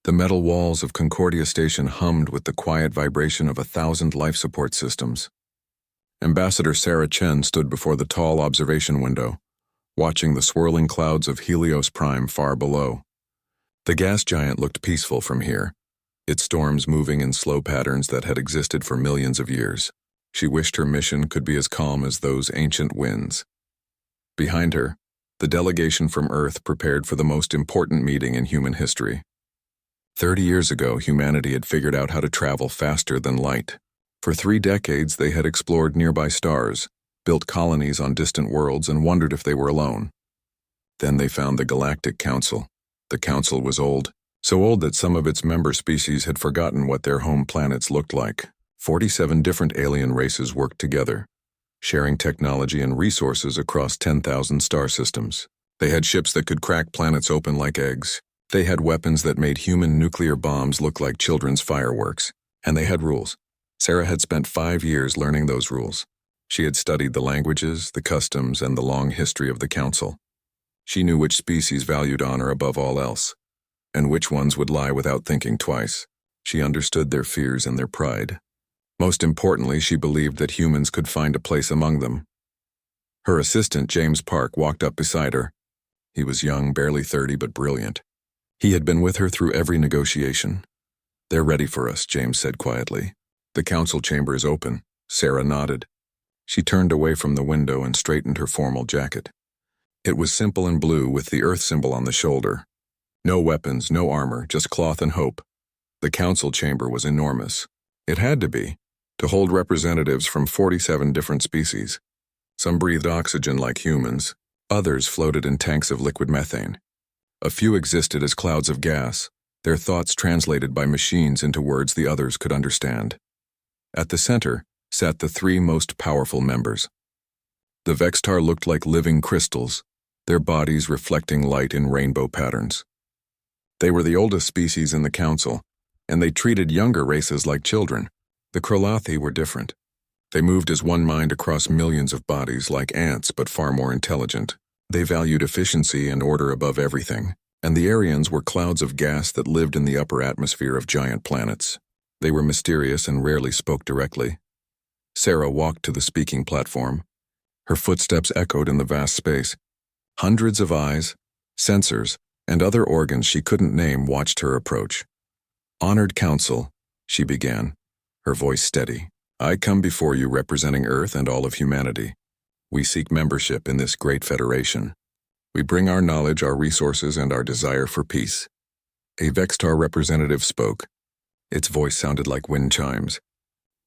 The metal walls of Concordia Station hummed with the quiet vibration of 1,000 life support systems. Ambassador Sarah Chen stood before the tall observation window, watching the swirling clouds of Helios Prime far below. The gas giant looked peaceful from here, its storms moving in slow patterns that had existed for millions of years. She wished her mission could be as calm as those ancient winds. Behind her, the delegation from Earth prepared for the most important meeting in human history. 30 years ago, humanity had figured out how to travel faster than light. For 3 decades, they had explored nearby stars, built colonies on distant worlds, and wondered if they were alone. Then they found the Galactic Council. The Council was old, so old that some of its member species had forgotten what their home planets looked like. 47 different alien races worked together, sharing technology and resources across 10,000 star systems. They had ships that could crack planets open like eggs. They had weapons that made human nuclear bombs look like children's fireworks. And they had rules. Sarah had spent 5 years learning those rules. She had studied the languages, the customs, and the long history of the Council. She knew which species valued honor above all else, and which ones would lie without thinking twice. She understood their fears and their pride. Most importantly, she believed that humans could find a place among them. Her assistant, James Park, walked up beside her. He was young, barely 30, but brilliant. He had been with her through every negotiation. "They're ready for us," James said quietly. "The council chamber is open." Sarah nodded. She turned away from the window and straightened her formal jacket. It was simple and blue with the Earth symbol on the shoulder. No weapons, no armor, just cloth and hope. The council chamber was enormous. It had to hold representatives from 47 different species. Some breathed oxygen like humans. Others floated in tanks of liquid methane. A few existed as clouds of gas, their thoughts translated by machines into words the others could understand. At the center sat the 3 most powerful members. The Vextar looked like living crystals, their bodies reflecting light in rainbow patterns. They were the oldest species in the council, and they treated younger races like children. The Krolathi were different. They moved as one mind across millions of bodies like ants, but far more intelligent. They valued efficiency and order above everything, and the Aryans were clouds of gas that lived in the upper atmosphere of giant planets. They were mysterious and rarely spoke directly. Sarah walked to the speaking platform. Her footsteps echoed in the vast space. Hundreds of eyes, sensors, and other organs she couldn't name watched her approach. "Honored Council," she began, her voice steady. "I come before you representing Earth and all of humanity. We seek membership in this great federation. We bring our knowledge, our resources, and our desire for peace." A Vextar representative spoke. Its voice sounded like wind chimes.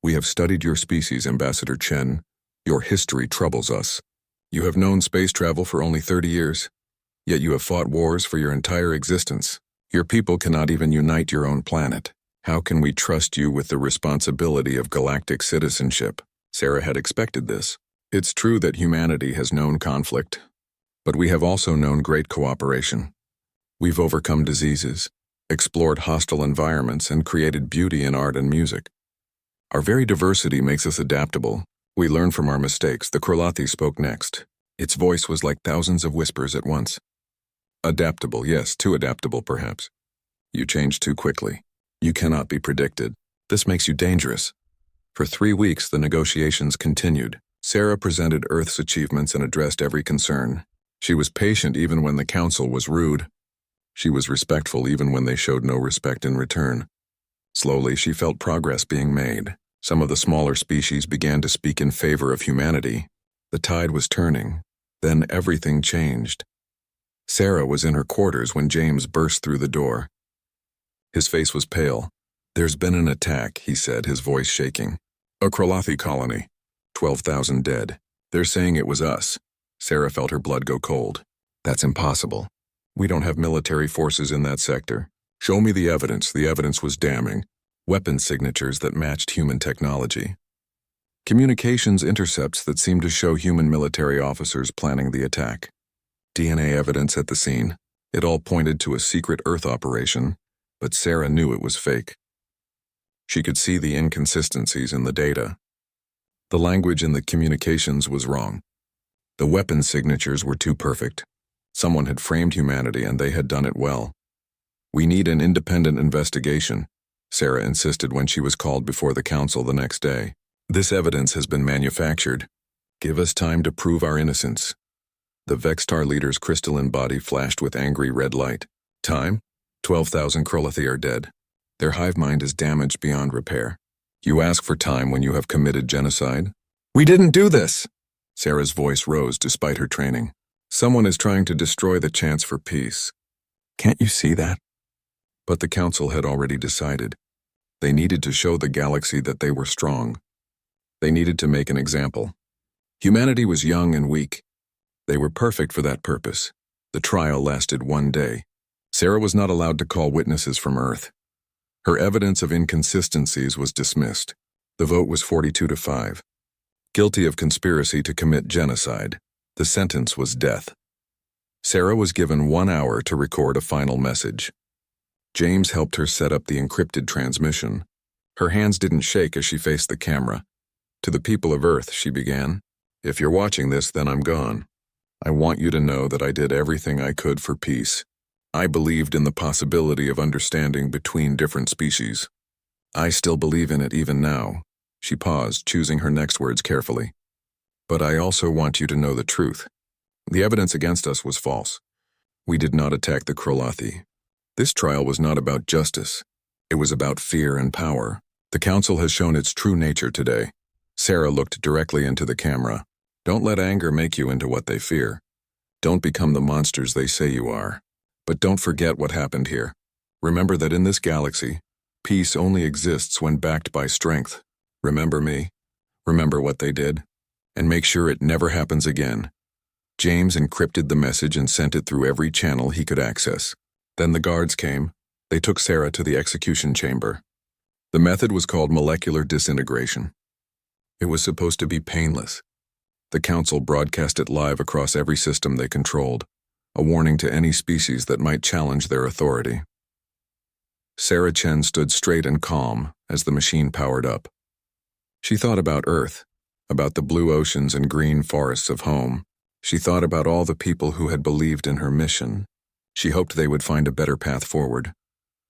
"We have studied your species, Ambassador Chen. Your history troubles us. You have known space travel for only 30 years, yet you have fought wars for your entire existence. Your people cannot even unite your own planet. How can we trust you with the responsibility of galactic citizenship?" Sarah had expected this. It's true that humanity has known conflict, but we have also known great cooperation. We've overcome diseases, explored hostile environments, and created beauty in art and music. Our very diversity makes us adaptable. We learn from our mistakes. The Krolathi spoke next. Its voice was like thousands of whispers at once. "Adaptable, yes, too adaptable perhaps. You change too quickly. You cannot be predicted. This makes you dangerous." For 3 weeks, the negotiations continued. Sarah presented Earth's achievements and addressed every concern. She was patient even when the council was rude. She was respectful even when they showed no respect in return. Slowly, she felt progress being made. Some of the smaller species began to speak in favor of humanity. The tide was turning. Then everything changed. Sarah was in her quarters when James burst through the door. His face was pale. "There's been an attack," he said, his voice shaking. "A Krolathi colony. 12,000 dead. They're saying it was us." Sarah felt her blood go cold. "That's impossible. We don't have military forces in that sector." "Show me the evidence." The evidence was damning. Weapon signatures that matched human technology. Communications intercepts that seemed to show human military officers planning the attack. DNA evidence at the scene. It all pointed to a secret Earth operation, but Sarah knew it was fake. She could see the inconsistencies in the data. The language in the communications was wrong. The weapon signatures were too perfect. Someone had framed humanity and they had done it well. We need an independent investigation, Sarah insisted when she was called before the council the next day. This evidence has been manufactured. Give us time to prove our innocence. The Vextar leader's crystalline body flashed with angry red light. Time? 12,000 Krolathi are dead. Their hive mind is damaged beyond repair. You ask for time when you have committed genocide? We didn't do this! Sarah's voice rose despite her training. Someone is trying to destroy the chance for peace. Can't you see that? But the council had already decided. They needed to show the galaxy that they were strong. They needed to make an example. Humanity was young and weak. They were perfect for that purpose. The trial lasted 1 day. Sarah was not allowed to call witnesses from Earth. Her evidence of inconsistencies was dismissed. The vote was 42-5. Guilty of conspiracy to commit genocide. The sentence was death. Sarah was given 1 hour to record a final message. James helped her set up the encrypted transmission. Her hands didn't shake as she faced the camera. To the people of Earth, she began, "If you're watching this, then I'm gone. I want you to know that I did everything I could for peace. I believed in the possibility of understanding between different species. I still believe in it even now." She paused, choosing her next words carefully. "But I also want you to know the truth. The evidence against us was false. We did not attack the Krolathi. This trial was not about justice. It was about fear and power. The council has shown its true nature today." Sarah looked directly into the camera. "Don't let anger make you into what they fear. Don't become the monsters they say you are. But don't forget what happened here. Remember that in this galaxy, peace only exists when backed by strength. Remember me. Remember what they did. And make sure it never happens again." James encrypted the message and sent it through every channel he could access. Then the guards came. They took Sarah to the execution chamber. The method was called molecular disintegration. It was supposed to be painless. The council broadcast it live across every system they controlled, a warning to any species that might challenge their authority. Sarah Chen stood straight and calm as the machine powered up. She thought about Earth, about the blue oceans and green forests of home. She thought about all the people who had believed in her mission. She hoped they would find a better path forward.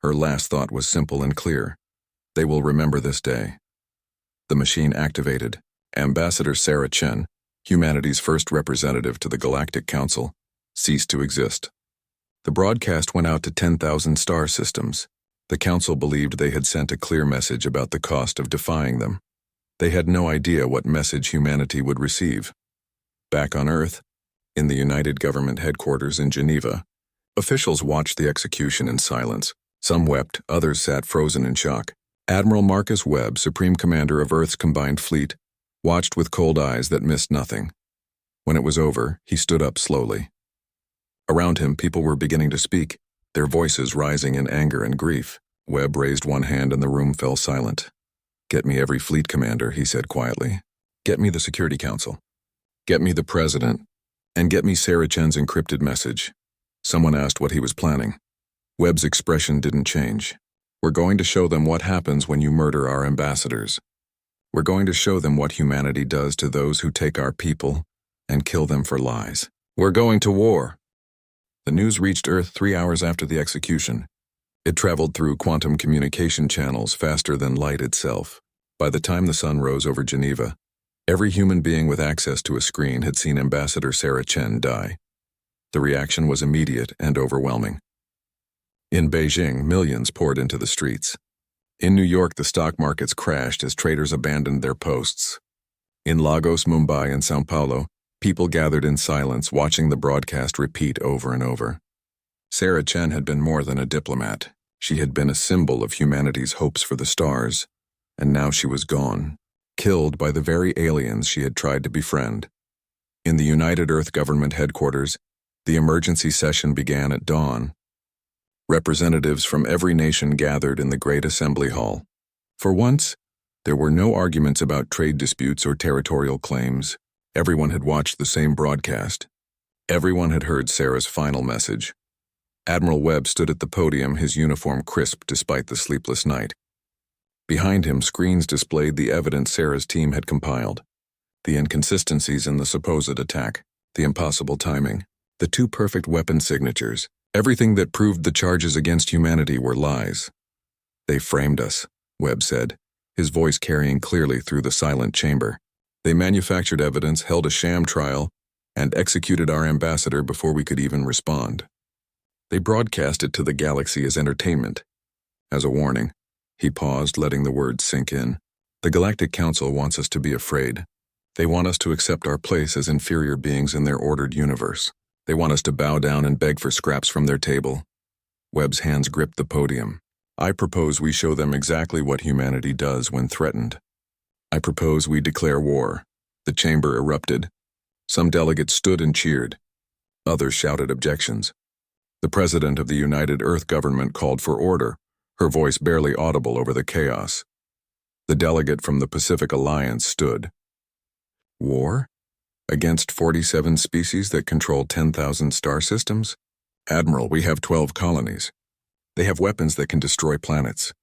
Her last thought was simple and clear. They will remember this day. The machine activated. Ambassador Sarah Chen, humanity's first representative to the Galactic Council, ceased to exist. The broadcast went out to 10,000 star systems. The Council believed they had sent a clear message about the cost of defying them. They had no idea what message humanity would receive. Back on Earth, in the United Government headquarters in Geneva, officials watched the execution in silence. Some wept, others sat frozen in shock. Admiral Marcus Webb, Supreme Commander of Earth's combined fleet, watched with cold eyes that missed nothing. When it was over, he stood up slowly. Around him, people were beginning to speak, their voices rising in anger and grief. Webb raised one hand and the room fell silent. "Get me every fleet commander," he said quietly. "Get me the Security Council. Get me the President. And get me Sarah Chen's encrypted message." Someone asked what he was planning. Webb's expression didn't change. "We're going to show them what happens when you murder our ambassadors. We're going to show them what humanity does to those who take our people and kill them for lies. We're going to war." The news reached Earth 3 hours after the execution. It traveled through quantum communication channels faster than light itself. By the time the sun rose over Geneva, every human being with access to a screen had seen Ambassador Sarah Chen die. The reaction was immediate and overwhelming. In Beijing, millions poured into the streets. In New York, the stock markets crashed as traders abandoned their posts. In Lagos, Mumbai, and São Paulo, people gathered in silence, watching the broadcast repeat over and over. Sarah Chen had been more than a diplomat. She had been a symbol of humanity's hopes for the stars, and now she was gone, killed by the very aliens she had tried to befriend. In the United Earth Government headquarters, the emergency session began at dawn. Representatives from every nation gathered in the Great Assembly Hall. For once, there were no arguments about trade disputes or territorial claims. Everyone had watched the same broadcast. Everyone had heard Sarah's final message. Admiral Webb stood at the podium, his uniform crisp despite the sleepless night. Behind him, screens displayed the evidence Sarah's team had compiled. The inconsistencies in the supposed attack, the impossible timing, the too perfect weapon signatures. Everything that proved the charges against humanity were lies. They framed us, Webb said, his voice carrying clearly through the silent chamber. They manufactured evidence, held a sham trial, and executed our ambassador before we could even respond. They broadcast it to the galaxy as entertainment. As a warning, he paused, letting the words sink in. The Galactic Council wants us to be afraid. They want us to accept our place as inferior beings in their ordered universe. They want us to bow down and beg for scraps from their table. Webb's hands gripped the podium. I propose we show them exactly what humanity does when threatened. I propose we declare war. The chamber erupted. Some delegates stood and cheered. Others shouted objections. The president of the United Earth government called for order, her voice barely audible over the chaos. The delegate from the Pacific Alliance stood. War? Against 47 species that control 10,000 star systems? Admiral, we have 12 colonies. They have weapons that can destroy planets.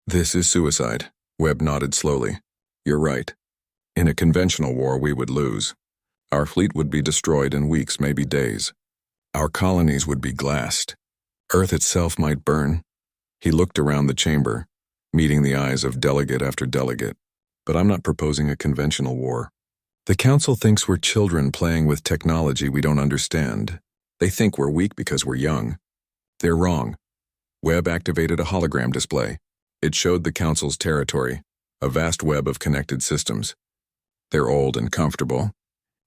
This is suicide. Webb nodded slowly. You're right. In a conventional war, we would lose. Our fleet would be destroyed in weeks, maybe days. Our colonies would be glassed. Earth itself might burn. He looked around the chamber, meeting the eyes of delegate after delegate. But I'm not proposing a conventional war. The Council thinks we're children playing with technology we don't understand. They think we're weak because we're young. They're wrong. Webb activated a hologram display. It showed the Council's territory, a vast web of connected systems. They're old and comfortable.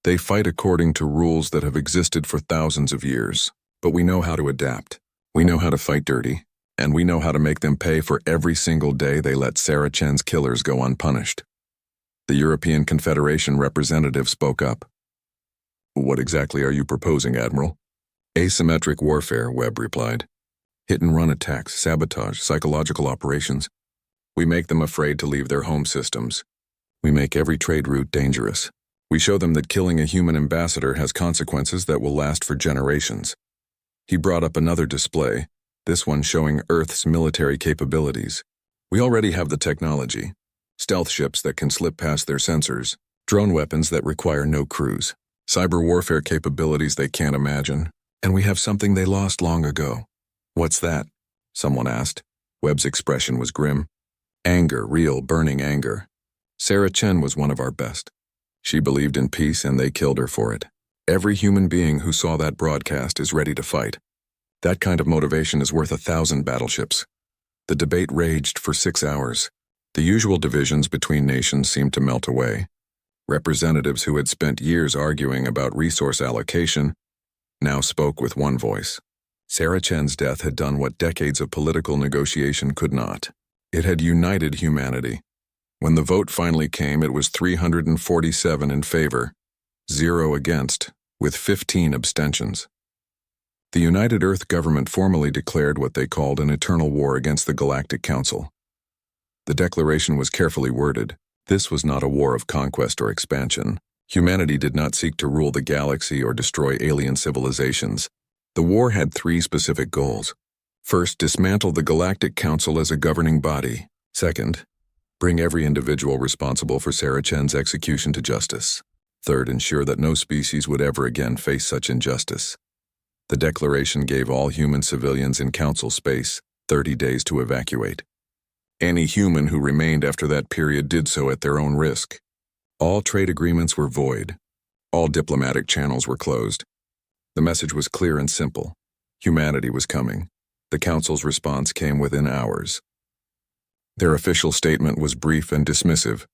They fight according to rules that have existed for thousands of years. But we know how to adapt. We know how to fight dirty. And we know how to make them pay for every single day they let Sarah Chen's killers go unpunished. The European Confederation representative spoke up. What exactly are you proposing, Admiral? Asymmetric warfare, Webb replied. Hit-and-run attacks, sabotage, psychological operations. We make them afraid to leave their home systems. We make every trade route dangerous. We show them that killing a human ambassador has consequences that will last for generations. He brought up another display, this one showing Earth's military capabilities. We already have the technology. Stealth ships that can slip past their sensors, drone weapons that require no crews, cyber warfare capabilities they can't imagine, and we have something they lost long ago. What's that? Someone asked. Webb's expression was grim. Anger, real, burning anger. Sarah Chen was one of our best. She believed in peace and they killed her for it. Every human being who saw that broadcast is ready to fight. That kind of motivation is worth 1,000 battleships. The debate raged for 6 hours. The usual divisions between nations seemed to melt away. Representatives who had spent years arguing about resource allocation now spoke with one voice. Sarah Chen's death had done what decades of political negotiation could not. It had united humanity. When the vote finally came, it was 347 in favor, 0 against, with 15 abstentions. The United Earth government formally declared what they called an eternal war against the Galactic Council. The declaration was carefully worded. This was not a war of conquest or expansion. Humanity did not seek to rule the galaxy or destroy alien civilizations. The war had 3 specific goals. First, dismantle the Galactic Council as a governing body. Second, bring every individual responsible for Sarah Chen's execution to justice. Third, ensure that no species would ever again face such injustice. The declaration gave all human civilians in Council space 30 days to evacuate. Any human who remained after that period did so at their own risk. All trade agreements were void. All diplomatic channels were closed. The message was clear and simple. Humanity was coming. The Council's response came within hours. Their official statement was brief and dismissive.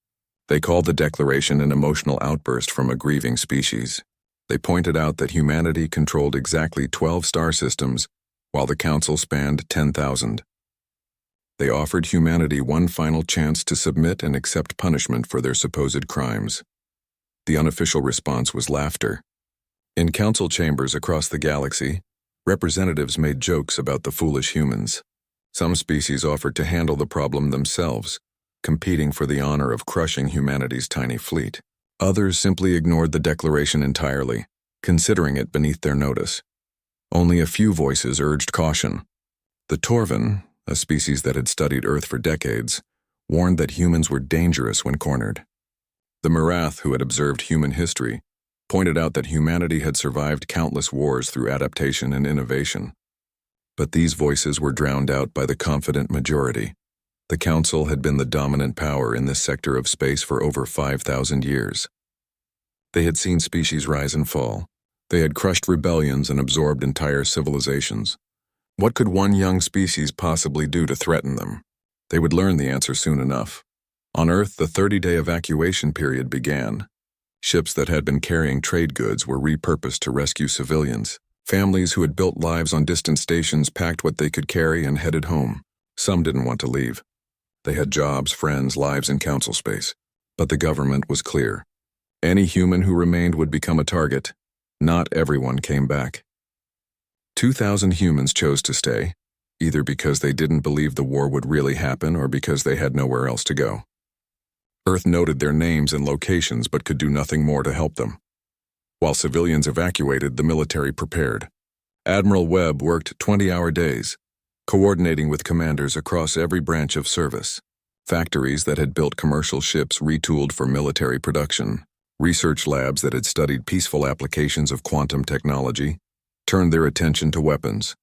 They called the declaration an emotional outburst from a grieving species. They pointed out that humanity controlled exactly 12 star systems, while the Council spanned 10,000. They offered humanity one final chance to submit and accept punishment for their supposed crimes. The unofficial response was laughter. In council chambers across the galaxy, representatives made jokes about the foolish humans. Some species offered to handle the problem themselves, competing for the honor of crushing humanity's tiny fleet. Others simply ignored the declaration entirely, considering it beneath their notice. Only a few voices urged caution. The Torvan, a species that had studied Earth for decades, warned that humans were dangerous when cornered. The Marath, who had observed human history, pointed out that humanity had survived countless wars through adaptation and innovation. But these voices were drowned out by the confident majority. The Council had been the dominant power in this sector of space for over 5,000 years. They had seen species rise and fall. They had crushed rebellions and absorbed entire civilizations. What could one young species possibly do to threaten them? They would learn the answer soon enough. On Earth, the 30-day evacuation period began. Ships that had been carrying trade goods were repurposed to rescue civilians. Families who had built lives on distant stations packed what they could carry and headed home. Some didn't want to leave. They had jobs, friends, lives in council space. But the government was clear. Any human who remained would become a target. Not everyone came back. 2,000 humans chose to stay, either because they didn't believe the war would really happen or because they had nowhere else to go. Earth noted their names and locations but could do nothing more to help them. While civilians evacuated, the military prepared. Admiral Webb worked 20-hour days, coordinating with commanders across every branch of service. Factories that had built commercial ships retooled for military production. Research labs that had studied peaceful applications of quantum technology turned their attention to weapons.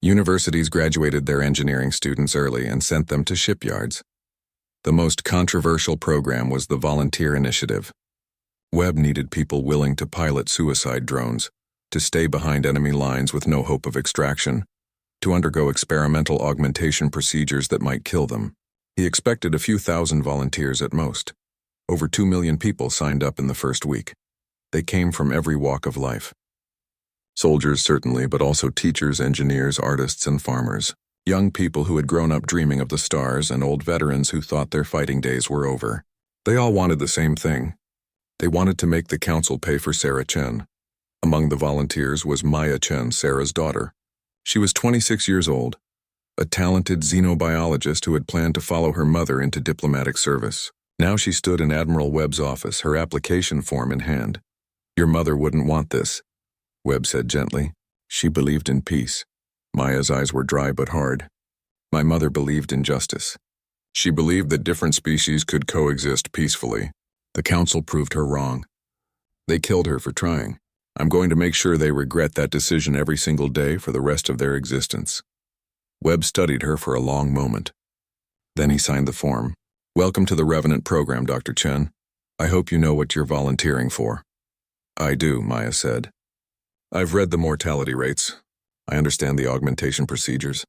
Universities graduated their engineering students early and sent them to shipyards. The most controversial program was the Volunteer Initiative. Webb needed people willing to pilot suicide drones, to stay behind enemy lines with no hope of extraction, to undergo experimental augmentation procedures that might kill them. He expected a few thousand volunteers at most. Over 2 million people signed up in the first week. They came from every walk of life. Soldiers certainly, but also teachers, engineers, artists, and farmers. Young people who had grown up dreaming of the stars and old veterans who thought their fighting days were over. They all wanted the same thing. They wanted to make the council pay for Sarah Chen. Among the volunteers was Maya Chen, Sarah's daughter. She was 26 years old, a talented xenobiologist who had planned to follow her mother into diplomatic service. Now she stood in Admiral Webb's office, her application form in hand. "Your mother wouldn't want this," Webb said gently. She believed in peace. Maya's eyes were dry but hard. "My mother believed in justice. She believed that different species could coexist peacefully. The council proved her wrong. They killed her for trying. I'm going to make sure they regret that decision every single day for the rest of their existence." Webb studied her for a long moment. Then he signed the form. "Welcome to the Revenant program, Dr. Chen. I hope you know what you're volunteering for." "I do," Maya said. "I've read the mortality rates. I understand the augmentation procedures.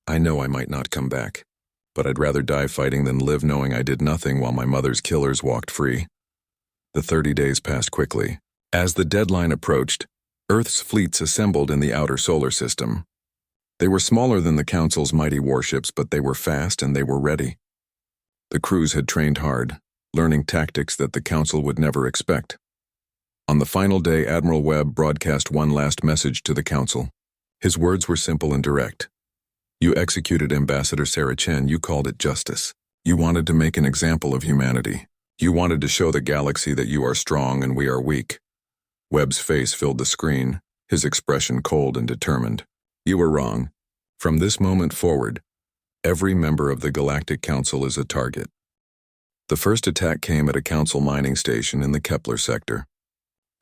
I know I might not come back, but I'd rather die fighting than live knowing I did nothing while my mother's killers walked free." The 30 days passed quickly. As the deadline approached, Earth's fleets assembled in the outer solar system. They were smaller than the Council's mighty warships, but they were fast and they were ready. The crews had trained hard, learning tactics that the Council would never expect. On the final day, Admiral Webb broadcast one last message to the Council. His words were simple and direct. "You executed Ambassador Sarah Chen. You called it justice. You wanted to make an example of humanity. You wanted to show the galaxy that you are strong and we are weak." Webb's face filled the screen, his expression cold and determined. "You were wrong. From this moment forward, every member of the Galactic Council is a target." The first attack came at a Council mining station in the Kepler sector.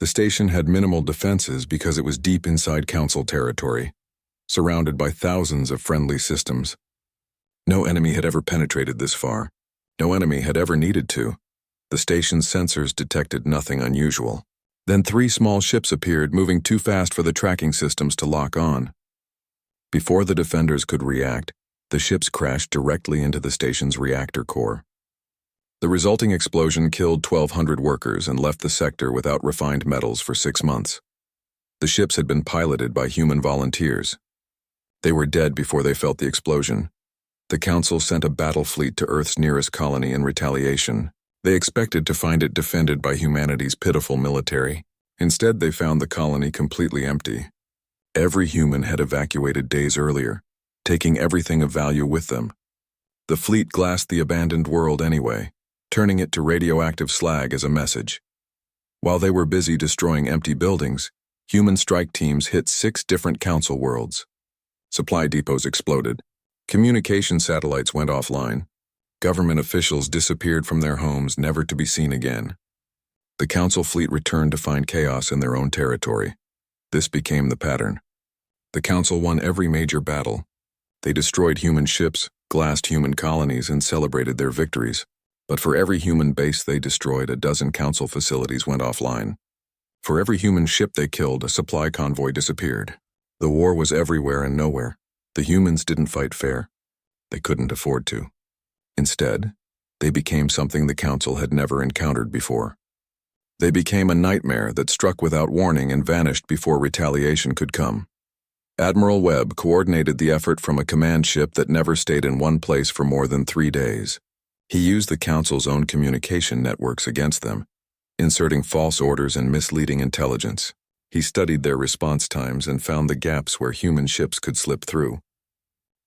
The station had minimal defenses because it was deep inside Council territory, surrounded by thousands of friendly systems. No enemy had ever penetrated this far. No enemy had ever needed to. The station's sensors detected nothing unusual. Then 3 small ships appeared, moving too fast for the tracking systems to lock on. Before the defenders could react, the ships crashed directly into the station's reactor core. The resulting explosion killed 1,200 workers and left the sector without refined metals for 6 months. The ships had been piloted by human volunteers. They were dead before they felt the explosion. The Council sent a battle fleet to Earth's nearest colony in retaliation. They expected to find it defended by humanity's pitiful military. Instead, they found the colony completely empty. Every human had evacuated days earlier, taking everything of value with them. The fleet glassed the abandoned world anyway, turning it to radioactive slag as a message. While they were busy destroying empty buildings, human strike teams hit 6 different Council worlds. Supply depots exploded. Communication satellites went offline. Government officials disappeared from their homes, never to be seen again. The Council fleet returned to find chaos in their own territory. This became the pattern. The Council won every major battle. They destroyed human ships, glassed human colonies, and celebrated their victories. But for every human base they destroyed, a dozen Council facilities went offline. For every human ship they killed, a supply convoy disappeared. The war was everywhere and nowhere. The humans didn't fight fair. They couldn't afford to. Instead, they became something the Council had never encountered before. They became a nightmare that struck without warning and vanished before retaliation could come. Admiral Webb coordinated the effort from a command ship that never stayed in one place for more than 3 days. He used the Council's own communication networks against them, inserting false orders and misleading intelligence. He studied their response times and found the gaps where human ships could slip through.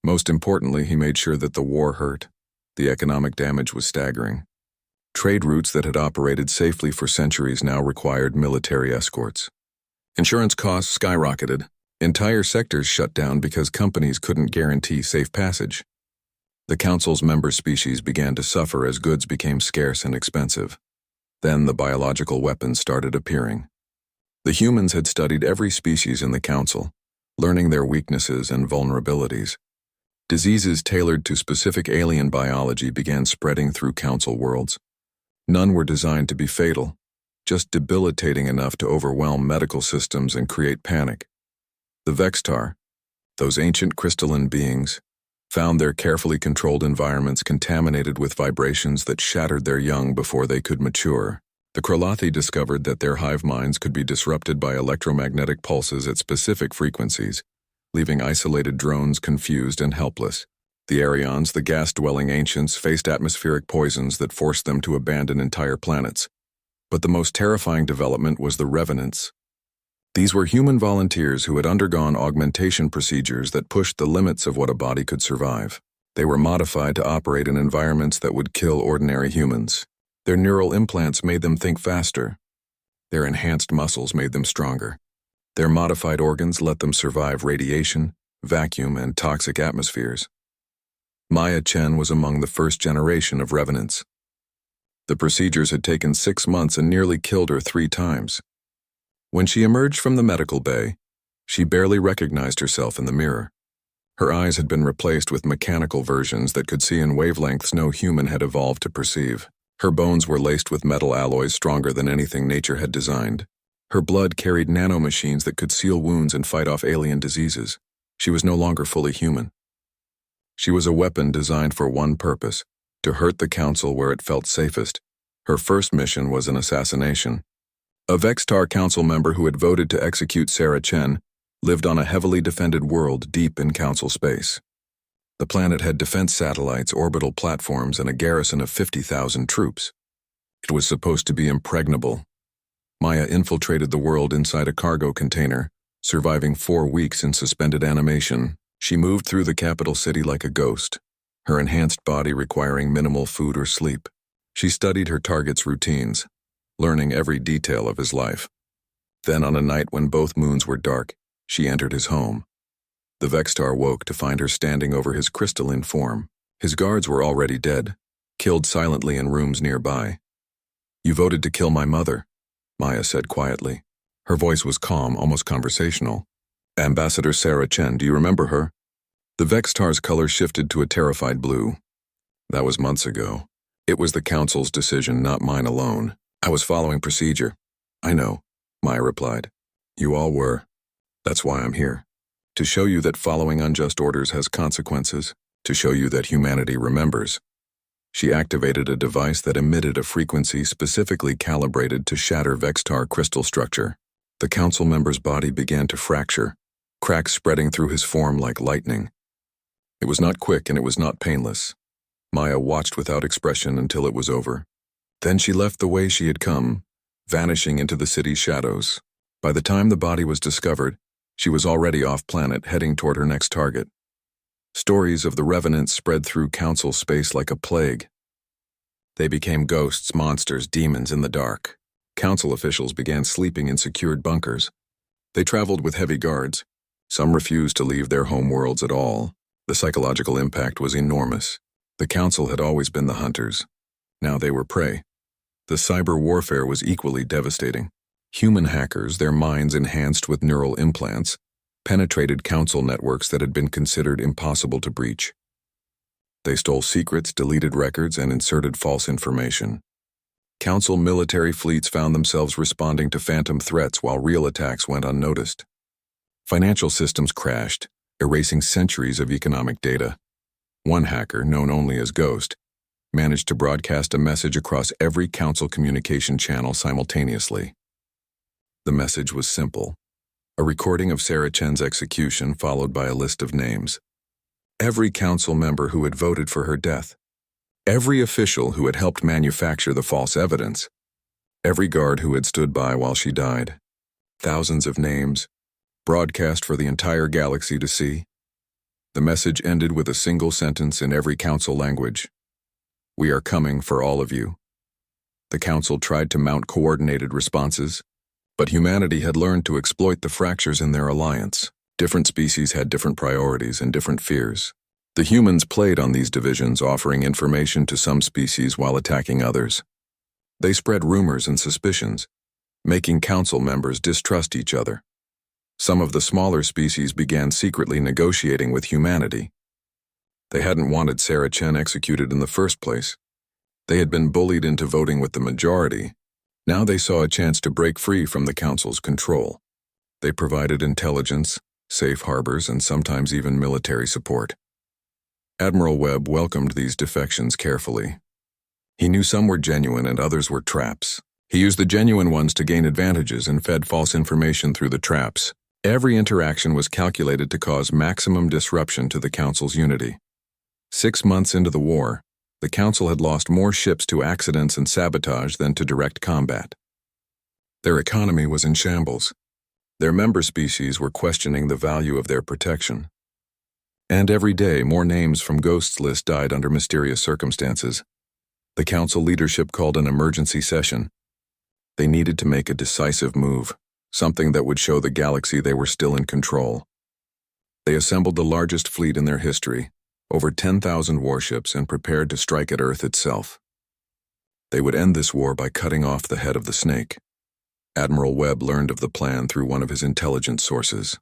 Most importantly, he made sure that the war hurt. The economic damage was staggering. Trade routes that had operated safely for centuries now required military escorts. Insurance costs skyrocketed. Entire sectors shut down because companies couldn't guarantee safe passage. The Council's member species began to suffer as goods became scarce and expensive. Then the biological weapons started appearing. The humans had studied every species in the Council, learning their weaknesses and vulnerabilities. Diseases tailored to specific alien biology began spreading through Council worlds. None were designed to be fatal, just debilitating enough to overwhelm medical systems and create panic. The Vextar, those ancient crystalline beings, found their carefully controlled environments contaminated with vibrations that shattered their young before they could mature. The Kralathi discovered that their hive minds could be disrupted by electromagnetic pulses at specific frequencies, leaving isolated drones confused and helpless. The Aryans, the gas-dwelling ancients, faced atmospheric poisons that forced them to abandon entire planets. But the most terrifying development was the Revenants. These were human volunteers who had undergone augmentation procedures that pushed the limits of what a body could survive. They were modified to operate in environments that would kill ordinary humans. Their neural implants made them think faster. Their enhanced muscles made them stronger. Their modified organs let them survive radiation, vacuum, and toxic atmospheres. Maya Chen was among the first generation of Revenants. The procedures had taken 6 months and nearly killed her 3 times. When she emerged from the medical bay, she barely recognized herself in the mirror. Her eyes had been replaced with mechanical versions that could see in wavelengths no human had evolved to perceive. Her bones were laced with metal alloys stronger than anything nature had designed. Her blood carried nanomachines that could seal wounds and fight off alien diseases. She was no longer fully human. She was a weapon designed for one purpose, to hurt the Council where it felt safest. Her first mission was an assassination. A Vextar Council member who had voted to execute Sarah Chen lived on a heavily defended world deep in Council space. The planet had defense satellites, orbital platforms, and a garrison of 50,000 troops. It was supposed to be impregnable. Maya infiltrated the world inside a cargo container, surviving 4 weeks in suspended animation. She moved through the capital city like a ghost, her enhanced body requiring minimal food or sleep. She studied her target's routines, learning every detail of his life. Then on a night when both moons were dark, she entered his home. The Vextar woke to find her standing over his crystalline form. His guards were already dead, killed silently in rooms nearby. "You voted to kill my mother," Maya said quietly. Her voice was calm, almost conversational. "Ambassador Sarah Chen, do you remember her?" The Vextar's color shifted to a terrified blue. "That was months ago. It was the Council's decision, not mine alone. I was following procedure." "I know," Maya replied. "You all were. That's why I'm here. To show you that following unjust orders has consequences. To show you that humanity remembers." She activated a device that emitted a frequency specifically calibrated to shatter Vextar crystal structure. The Council member's body began to fracture, cracks spreading through his form like lightning. It was not quick and it was not painless. Maya watched without expression until it was over. Then she left the way she had come, vanishing into the city's shadows. By the time the body was discovered, she was already off-planet, heading toward her next target. Stories of the Revenants spread through Council space like a plague. They became ghosts, monsters, demons in the dark. Council officials began sleeping in secured bunkers. They traveled with heavy guards. Some refused to leave their home worlds at all. The psychological impact was enormous. The Council had always been the hunters. Now they were prey. The cyber warfare was equally devastating. Human hackers, their minds enhanced with neural implants, penetrated council networks that had been considered impossible to breach. They stole secrets, deleted records, and inserted false information. Council military fleets found themselves responding to phantom threats while real attacks went unnoticed. Financial systems crashed, erasing centuries of economic data. One hacker, known only as Ghost, managed to broadcast a message across every council communication channel simultaneously. The message was simple: a recording of Sarah Chen's execution followed by a list of names. Every council member who had voted for her death. Every official who had helped manufacture the false evidence. Every guard who had stood by while she died. Thousands of names, broadcast for the entire galaxy to see. The message ended with a single sentence in every council language: "We are coming for all of you." The council tried to mount coordinated responses, but humanity had learned to exploit the fractures in their alliance. Different species had different priorities and different fears. The humans played on these divisions, offering information to some species while attacking others. They spread rumors and suspicions, making council members distrust each other. Some of the smaller species began secretly negotiating with humanity. They hadn't wanted Sarah Chen executed in the first place. They had been bullied into voting with the majority. Now they saw a chance to break free from the council's control. They provided intelligence, safe harbors, and sometimes even military support. Admiral Webb welcomed these defections carefully. He knew some were genuine and others were traps. He used the genuine ones to gain advantages and fed false information through the traps. Every interaction was calculated to cause maximum disruption to the council's unity. 6 months into the war, the council had lost more ships to accidents and sabotage than to direct combat. Their economy was in shambles. Their member species were questioning the value of their protection. And every day, more names from Ghost's list died under mysterious circumstances. The council leadership called an emergency session. They needed to make a decisive move, something that would show the galaxy they were still in control. They assembled the largest fleet in their history, over 10,000 warships, and prepared to strike at Earth itself. They would end this war by cutting off the head of the snake. Admiral Webb learned of the plan through one of his intelligence sources.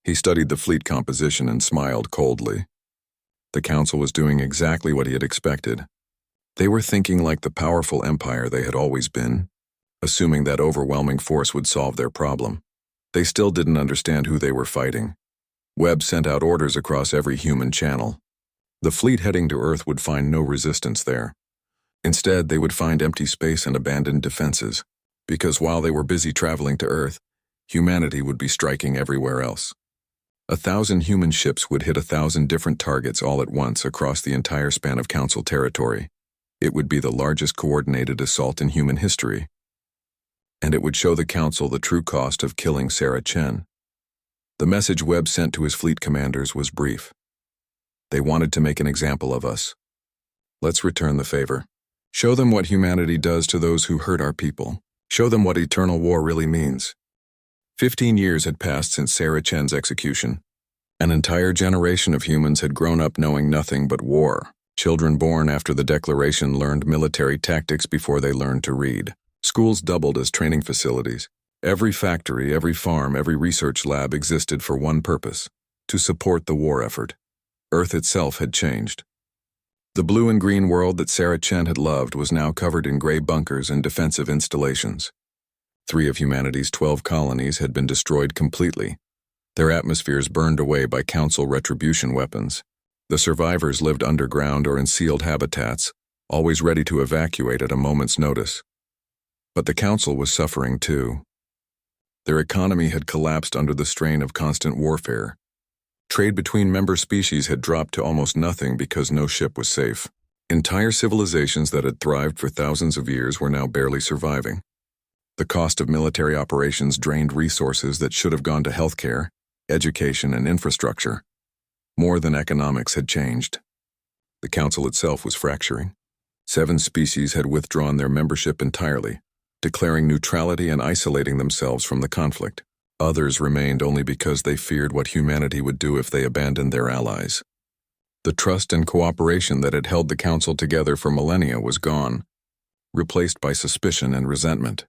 He studied the fleet composition and smiled coldly. The council was doing exactly what he had expected. They were thinking like the powerful empire they had always been, assuming that overwhelming force would solve their problem. They still didn't understand who they were fighting. Webb sent out orders across every human channel. The fleet heading to Earth would find no resistance there. Instead, they would find empty space and abandoned defenses, because while they were busy traveling to Earth, humanity would be striking everywhere else. 1,000 human ships would hit 1,000 different targets all at once across the entire span of Council territory. It would be the largest coordinated assault in human history. And it would show the Council the true cost of killing Sarah Chen. The message Webb sent to his fleet commanders was brief. They wanted to make an example of us. Let's return the favor. Show them what humanity does to those who hurt our people. Show them what eternal war really means. 15 years had passed since Sarah Chen's execution. An entire generation of humans had grown up knowing nothing but war. Children born after the declaration learned military tactics before they learned to read. Schools doubled as training facilities. Every factory, every farm, every research lab existed for one purpose: to support the war effort. Earth itself had changed. The blue and green world that Sarah Chen had loved was now covered in gray bunkers and defensive installations. 3 of humanity's 12 colonies had been destroyed completely, their atmospheres burned away by Council retribution weapons. The survivors lived underground or in sealed habitats, always ready to evacuate at a moment's notice. But the Council was suffering too. Their economy had collapsed under the strain of constant warfare. Trade between member species had dropped to almost nothing because no ship was safe. Entire civilizations that had thrived for thousands of years were now barely surviving. The cost of military operations drained resources that should have gone to healthcare, education, and infrastructure. More than economics had changed. The Council itself was fracturing. 7 species had withdrawn their membership entirely, declaring neutrality and isolating themselves from the conflict. Others remained only because they feared what humanity would do if they abandoned their allies. The trust and cooperation that had held the Council together for millennia was gone, replaced by suspicion and resentment.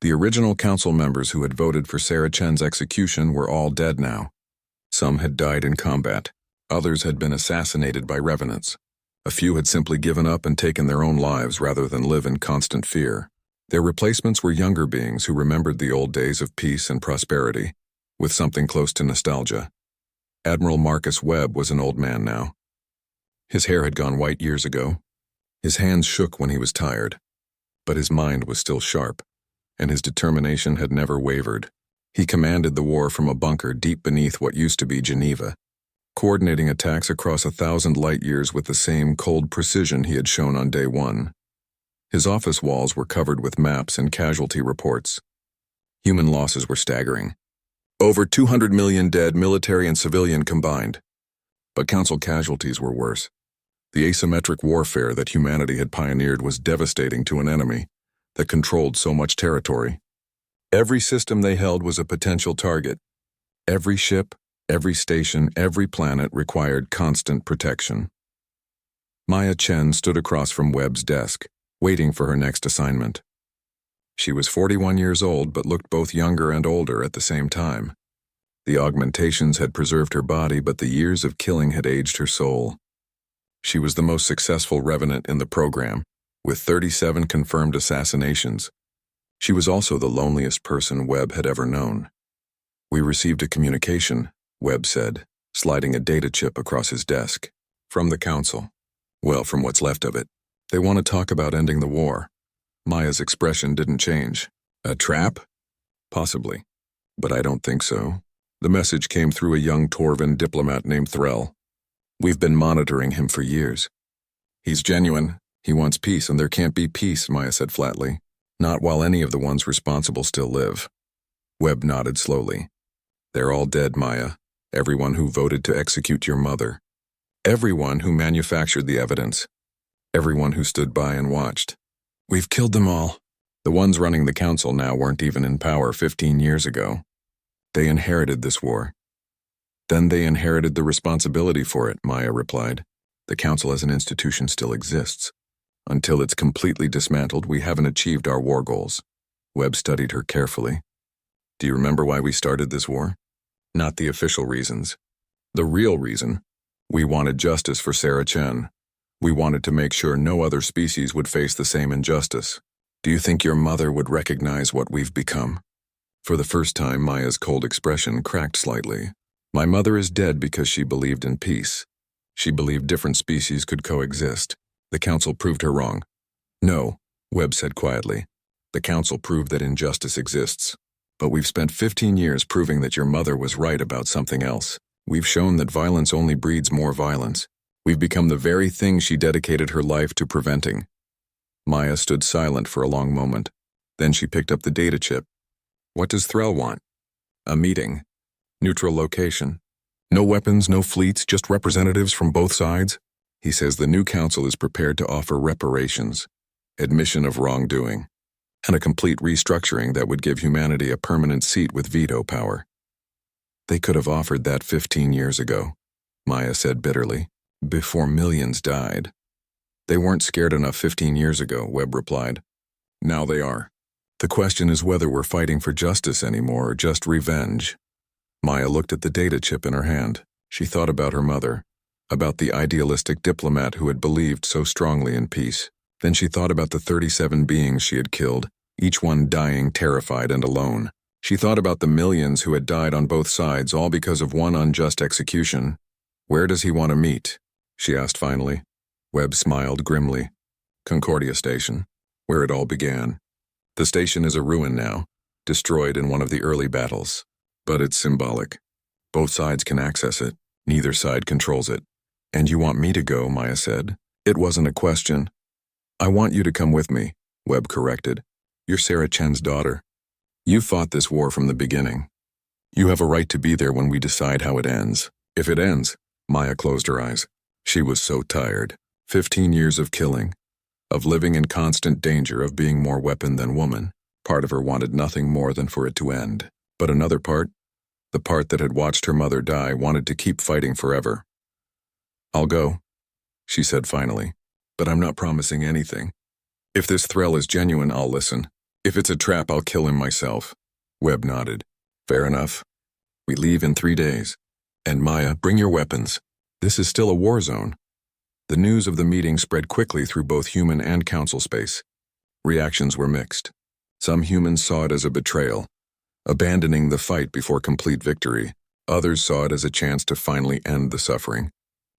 The original council members who had voted for Sarah Chen's execution were all dead now. Some had died in combat. Others had been assassinated by revenants. A few had simply given up and taken their own lives rather than live in constant fear. Their replacements were younger beings who remembered the old days of peace and prosperity, with something close to nostalgia. Admiral Marcus Webb was an old man now. His hair had gone white years ago. His hands shook when he was tired, but his mind was still sharp, and his determination had never wavered. He commanded the war from a bunker deep beneath what used to be Geneva, coordinating attacks across 1,000 light-years with the same cold precision he had shown on day one. His office walls were covered with maps and casualty reports. Human losses were staggering. Over 200 million dead, military and civilian combined. But council casualties were worse. The asymmetric warfare that humanity had pioneered was devastating to an enemy that controlled so much territory. Every system they held was a potential target. Every ship, every station, every planet required constant protection. Maya Chen stood across from Webb's desk, waiting for her next assignment. She was 41 years old but looked both younger and older at the same time. The augmentations had preserved her body, but the years of killing had aged her soul. She was the most successful revenant in the program, with 37 confirmed assassinations. She was also the loneliest person Webb had ever known. "We received a communication," Webb said, sliding a data chip across his desk. "From the council. Well, from what's left of it. They want to talk about ending the war." Maya's expression didn't change. "A trap?" "Possibly. But I don't think so." The message came through a young Torvan diplomat named Threll. "We've been monitoring him for years. He's genuine. He wants peace, and there can't be peace," Maya said flatly. "Not while any of the ones responsible still live." Webb nodded slowly. "They're all dead, Maya. Everyone who voted to execute your mother. Everyone who manufactured the evidence. Everyone who stood by and watched. We've killed them all." The ones running the council now weren't even in power 15 years ago. They inherited this war. "Then they inherited the responsibility for it," Maya replied. "The council as an institution still exists. Until it's completely dismantled, we haven't achieved our war goals." Webb studied her carefully. "Do you remember why we started this war?" "Not the official reasons. The real reason. We wanted justice for Sarah Chen. We wanted to make sure no other species would face the same injustice. Do you think your mother would recognize what we've become?" For the first time, Maya's cold expression cracked slightly. "My mother is dead because she believed in peace. She believed different species could coexist. The council proved her wrong." "No," Webb said quietly. "The council proved that injustice exists. But we've spent 15 years proving that your mother was right about something else. We've shown that violence only breeds more violence. We've become the very thing she dedicated her life to preventing." Maya stood silent for a long moment. Then she picked up the data chip. "What does Threll want?" "A meeting. Neutral location. No weapons, no fleets, just representatives from both sides. He says the new council is prepared to offer reparations, admission of wrongdoing, and a complete restructuring that would give humanity a permanent seat with veto power." "They could have offered that 15 years ago," Maya said bitterly, "before millions died." "They weren't scared enough 15 years ago," Webb replied. "Now they are. The question is whether we're fighting for justice anymore or just revenge." Maya looked at the data chip in her hand. She thought about her mother, about the idealistic diplomat who had believed so strongly in peace. Then she thought about the 37 beings she had killed, each one dying terrified and alone. She thought about the millions who had died on both sides, all because of one unjust execution. "Where does he want to meet?" she asked finally. Webb smiled grimly. "Concordia Station, where it all began. The station is a ruin now, destroyed in one of the early battles. But it's symbolic. Both sides can access it. Neither side controls it." "And you want me to go," Maya said. It wasn't a question. "I want you to come with me," Webb corrected. "You're Sarah Chen's daughter. You fought this war from the beginning. You have a right to be there when we decide how it ends. If it ends," Maya closed her eyes. She was so tired. 15 years of killing, of living in constant danger of being more weapon than woman. Part of her wanted nothing more than for it to end. But another part, the part that had watched her mother die, wanted to keep fighting forever. "I'll go," she said finally, "but I'm not promising anything. If this Threll is genuine, I'll listen. If it's a trap, I'll kill him myself. Webb nodded. Fair enough. We leave in 3 days. And Maya, bring your weapons. This is still a war zone. The news of the meeting spread quickly through both human and council space. Reactions were mixed. Some humans saw it as a betrayal, abandoning the fight before complete victory. Others saw it as a chance to finally end the suffering.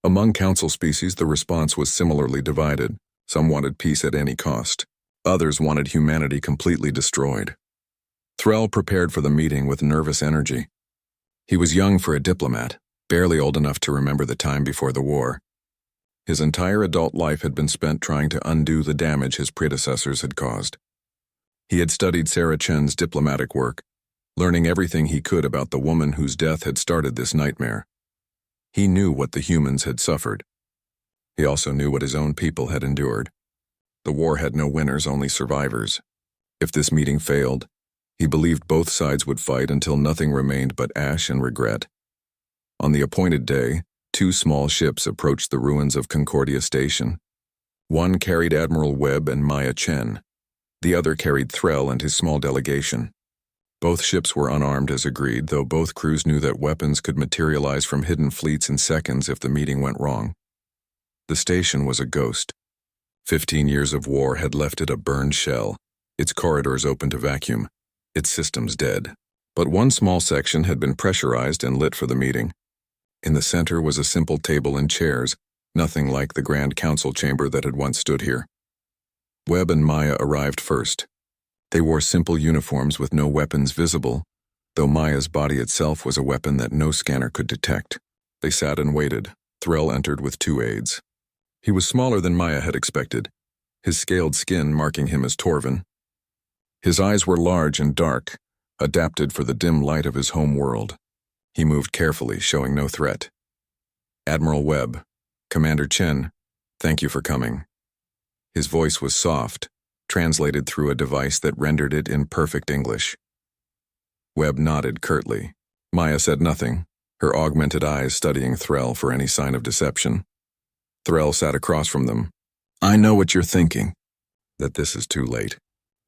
Among council species, the response was similarly divided. Some wanted peace at any cost. Others wanted humanity completely destroyed. Threll prepared for the meeting with nervous energy. He was young for a diplomat, barely old enough to remember the time before the war. His entire adult life had been spent trying to undo the damage his predecessors had caused. He had studied Sarah Chen's diplomatic work, learning everything he could about the woman whose death had started this nightmare. He knew what the humans had suffered. He also knew what his own people had endured. The war had no winners, only survivors. If this meeting failed, he believed both sides would fight until nothing remained but ash and regret. On the appointed day, 2 small ships approached the ruins of Concordia Station. One carried Admiral Webb and Maya Chen. The other carried Threll and his small delegation. Both ships were unarmed as agreed, though both crews knew that weapons could materialize from hidden fleets in seconds if the meeting went wrong. The station was a ghost. 15 years of war had left it a burned shell, its corridors open to vacuum, its systems dead. But one small section had been pressurized and lit for the meeting. In the center was a simple table and chairs, nothing like the Grand Council chamber that had once stood here. Webb and Maya arrived first. They wore simple uniforms with no weapons visible, though Maya's body itself was a weapon that no scanner could detect. They sat and waited. Threll entered with 2 aides. He was smaller than Maya had expected, his scaled skin marking him as Torvin. His eyes were large and dark, adapted for the dim light of his home world. He moved carefully, showing no threat. Admiral Webb, Commander Chen, thank you for coming. His voice was soft, translated through a device that rendered it in perfect English. Webb nodded curtly. Maya said nothing, her augmented eyes studying Threll for any sign of deception. Threll sat across from them. I know what you're thinking. That this is too late.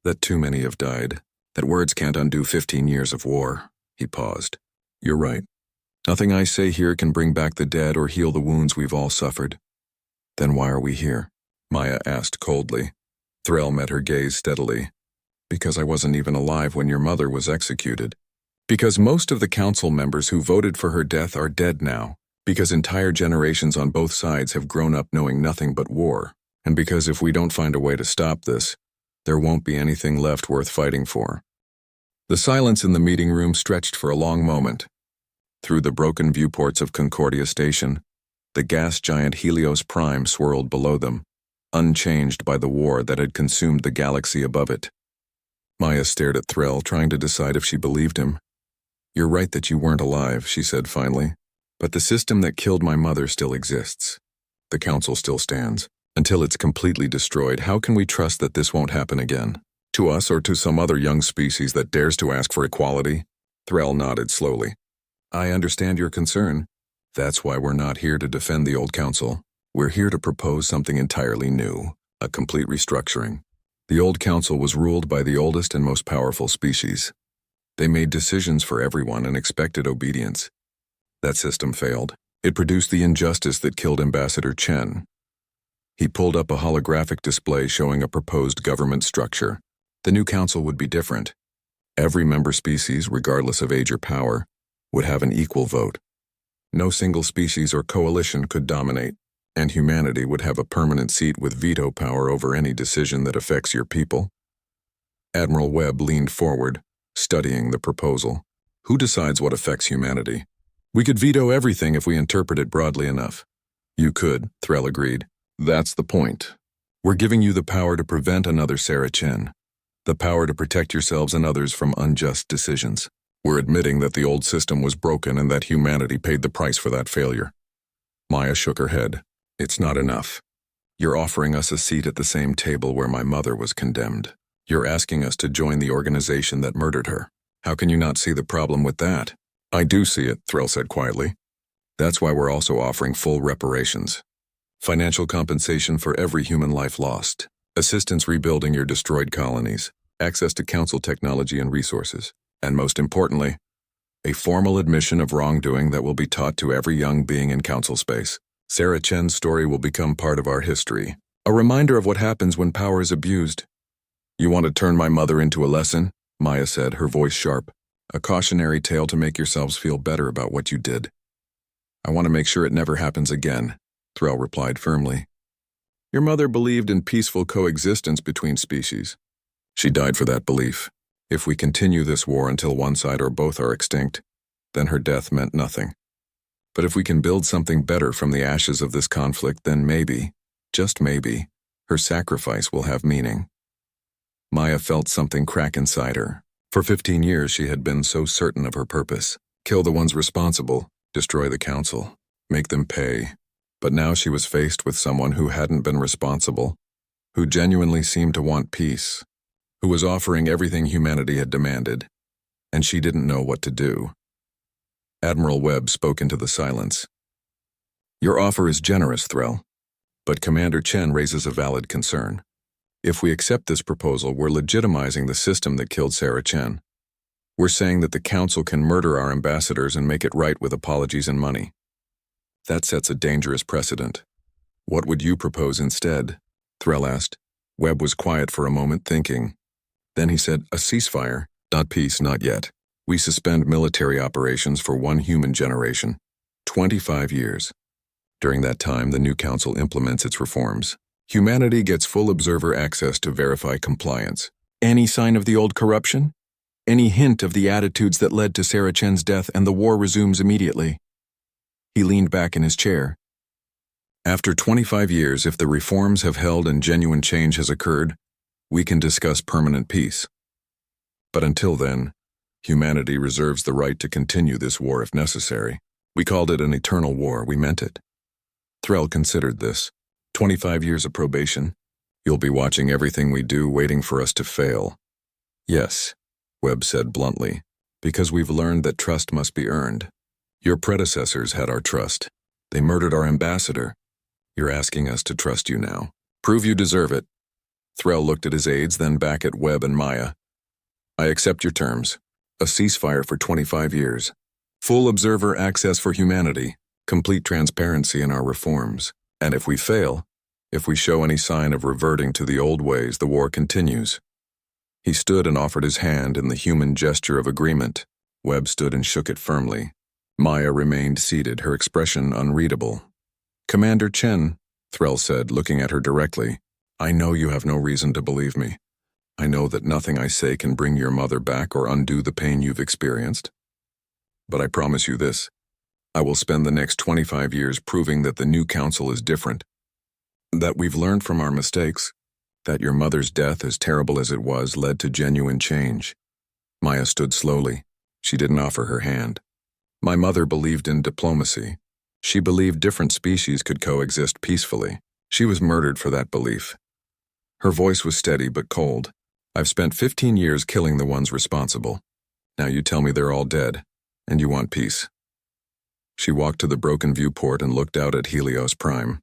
That too many have died. That words can't undo 15 years of war. He paused. You're right. Nothing I say here can bring back the dead or heal the wounds we've all suffered. Then why are we here? Maya asked coldly. Threll met her gaze steadily. Because I wasn't even alive when your mother was executed. Because most of the council members who voted for her death are dead now. Because entire generations on both sides have grown up knowing nothing but war. And because if we don't find a way to stop this, there won't be anything left worth fighting for. The silence in the meeting room stretched for a long moment. Through the broken viewports of Concordia Station, the gas giant Helios Prime swirled below them, unchanged by the war that had consumed the galaxy above it. Maya stared at Threll, trying to decide if she believed him. You're right that you weren't alive, she said finally. But the system that killed my mother still exists. The council still stands. Until it's completely destroyed, how can we trust that this won't happen again? To us or to some other young species that dares to ask for equality? Threll nodded slowly. I understand your concern. That's why we're not here to defend the old council. We're here to propose something entirely new, a complete restructuring. The old council was ruled by the oldest and most powerful species. They made decisions for everyone and expected obedience. That system failed. It produced the injustice that killed Ambassador Chen. He pulled up a holographic display showing a proposed government structure. The new council would be different. Every member species, regardless of age or power, would have an equal vote. No single species or coalition could dominate, and humanity would have a permanent seat with veto power over any decision that affects your people. Admiral Webb leaned forward, studying the proposal. Who decides what affects humanity? We could veto everything if we interpret it broadly enough. You could, Threll agreed. That's the point. We're giving you the power to prevent another Sarah Chen. The power to protect yourselves and others from unjust decisions. We're admitting that the old system was broken and that humanity paid the price for that failure. Maya shook her head. It's not enough. You're offering us a seat at the same table where my mother was condemned. You're asking us to join the organization that murdered her. How can you not see the problem with that? I do see it, Threll said quietly. That's why we're also offering full reparations. Financial compensation for every human life lost. Assistance rebuilding your destroyed colonies. access to council technology and resources, and most importantly, a formal admission of wrongdoing that will be taught to every young being in council space. Sarah Chen's story will become part of our history, a reminder of what happens when power is abused. You want to turn my mother into a lesson? Maya said, her voice sharp. A cautionary tale to make yourselves feel better about what you did. I want to make sure it never happens again, Thrall replied firmly. Your mother believed in peaceful coexistence between species. She died for that belief. If we continue this war until one side or both are extinct, then her death meant nothing. But if we can build something better from the ashes of this conflict, then maybe, just maybe, her sacrifice will have meaning. Maya felt something crack inside her. For 15 years she had been so certain of her purpose. Kill the ones responsible, destroy the council, make them pay. But now she was faced with someone who hadn't been responsible, who genuinely seemed to want peace, who was offering everything humanity had demanded, and she didn't know what to do. Admiral Webb spoke into the silence. Your offer is generous, Thrall, but Commander Chen raises a valid concern. If we accept this proposal, we're legitimizing the system that killed Sarah Chen. We're saying that the council can murder our ambassadors and make it right with apologies and money. That sets a dangerous precedent. What would you propose instead? Thrall asked. Webb was quiet for a moment, thinking. Then he said, a ceasefire. Not peace, not yet. We suspend military operations for one human generation. 25 years. During that time, the new council implements its reforms. Humanity gets full observer access to verify compliance. Any sign of the old corruption? Any hint of the attitudes that led to Sarah Chen's death, and the war resumes immediately. He leaned back in his chair. After 25 years, if the reforms have held and genuine change has occurred, we can discuss permanent peace. But until then, humanity reserves the right to continue this war if necessary. We called it an eternal war, we meant it. Thrall considered this. 25 years of probation. You'll be watching everything we do, waiting for us to fail. Yes, Webb said bluntly, because we've learned that trust must be earned. Your predecessors had our trust. They murdered our ambassador. You're asking us to trust you now. Prove you deserve it. Thrall looked at his aides, then back at Webb and Maya. I accept your terms. A ceasefire for 25 years. Full observer access for humanity. Complete transparency in our reforms. And if we fail, if we show any sign of reverting to the old ways, the war continues. He stood and offered his hand in the human gesture of agreement. Webb stood and shook it firmly. Maya remained seated, her expression unreadable. Commander Chen, Thrall said, looking at her directly, I know you have no reason to believe me. I know that nothing I say can bring your mother back or undo the pain you've experienced. But I promise you this. I will spend the next 25 years proving that the new council is different. That we've learned from our mistakes. That your mother's death, as terrible as it was, led to genuine change. Maya stood slowly. She didn't offer her hand. My mother believed in diplomacy. She believed different species could coexist peacefully. She was murdered for that belief. Her voice was steady but cold. I've spent 15 years killing the ones responsible. Now you tell me they're all dead, and you want peace. She walked to the broken viewport and looked out at Helios Prime.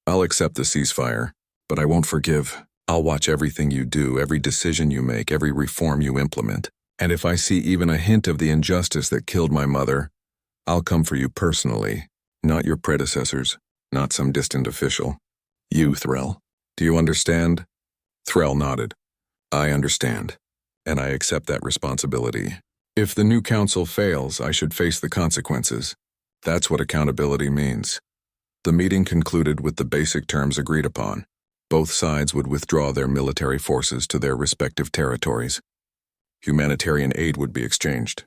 I'll accept the ceasefire, but I won't forgive. I'll watch everything you do, every decision you make, every reform you implement. And if I see even a hint of the injustice that killed my mother, I'll come for you personally, not your predecessors, not some distant official. You, Thrall. Do you understand? Thrall nodded. I understand, and I accept that responsibility. If the new council fails, I should face the consequences. That's what accountability means. The meeting concluded with the basic terms agreed upon. Both sides would withdraw their military forces to their respective territories. Humanitarian aid would be exchanged.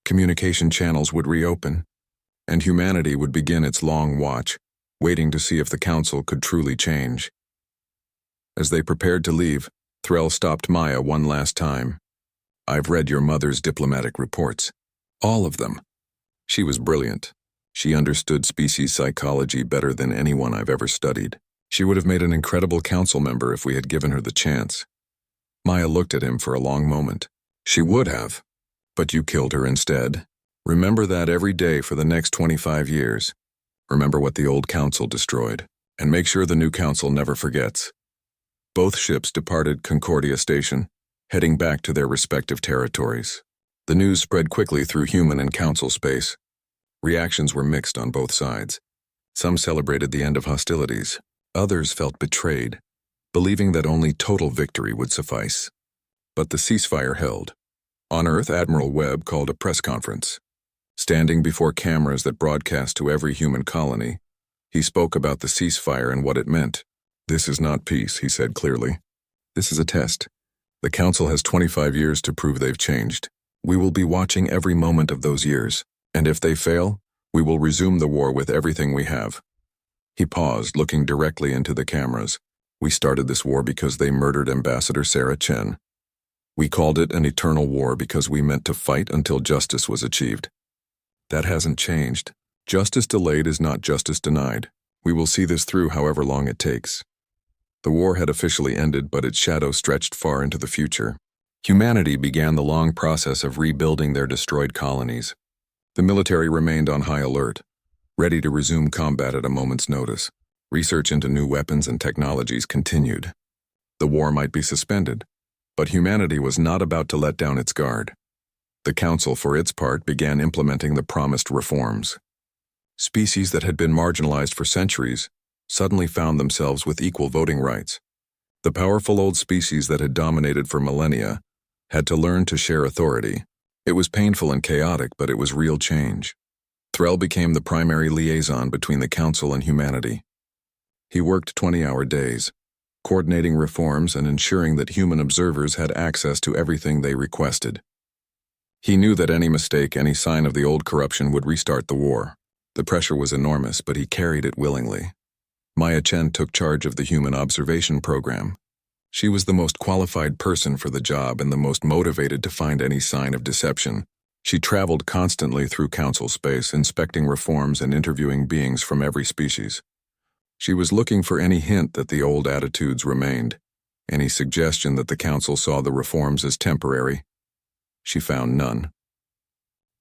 Communication channels would reopen, and humanity would begin its long watch, waiting to see if the council could truly change. As they prepared to leave, Thrall stopped Maya one last time. I've read your mother's diplomatic reports. All of them. She was brilliant. She understood species psychology better than anyone I've ever studied. She would have made an incredible council member if we had given her the chance. Maya looked at him for a long moment. She would have, but you killed her instead. Remember that every day for the next 25 years. Remember what the old council destroyed, and make sure the new council never forgets. Both ships departed Concordia Station, heading back to their respective territories. The news spread quickly through human and council space. Reactions were mixed on both sides. Some celebrated the end of hostilities. Others felt betrayed, believing that only total victory would suffice. But the ceasefire held. On Earth, Admiral Webb called a press conference. Standing before cameras that broadcast to every human colony, he spoke about the ceasefire and what it meant. "This is not peace," he said clearly. "This is a test. The Council has 25 years to prove they've changed. We will be watching every moment of those years, and if they fail, we will resume the war with everything we have." He paused, looking directly into the cameras. "We started this war because they murdered Ambassador Sarah Chen. We called it an eternal war because we meant to fight until justice was achieved. That hasn't changed. Justice delayed is not justice denied. We will see this through however long it takes." The war had officially ended, but its shadow stretched far into the future. Humanity began the long process of rebuilding their destroyed colonies. The military remained on high alert, ready to resume combat at a moment's notice. Research into new weapons and technologies continued. The war might be suspended, but humanity was not about to let down its guard. The Council, for its part, began implementing the promised reforms. Species that had been marginalized for centuries suddenly found themselves with equal voting rights. The powerful old species that had dominated for millennia had to learn to share authority. It was painful and chaotic, but it was real change. Threll became the primary liaison between the Council and humanity. He worked 20-hour days, coordinating reforms and ensuring that human observers had access to everything they requested. He knew that any mistake, any sign of the old corruption would restart the war. The pressure was enormous, but he carried it willingly. Maya Chen took charge of the Human Observation Program. She was the most qualified person for the job and the most motivated to find any sign of deception. She traveled constantly through Council space, inspecting reforms and interviewing beings from every species. She was looking for any hint that the old attitudes remained, any suggestion that the Council saw the reforms as temporary. She found none.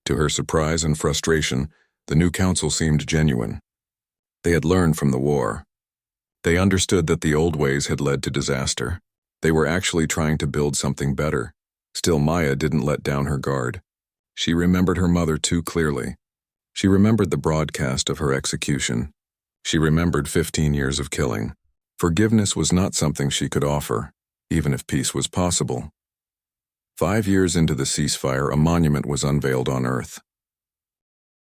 To her surprise and frustration, the new Council seemed genuine. They had learned from the war. They understood that the old ways had led to disaster. They were actually trying to build something better. Still, Maya didn't let down her guard. She remembered her mother too clearly. She remembered the broadcast of her execution. She remembered 15 years of killing. Forgiveness was not something she could offer, even if peace was possible. 5 years into the ceasefire, a monument was unveiled on Earth.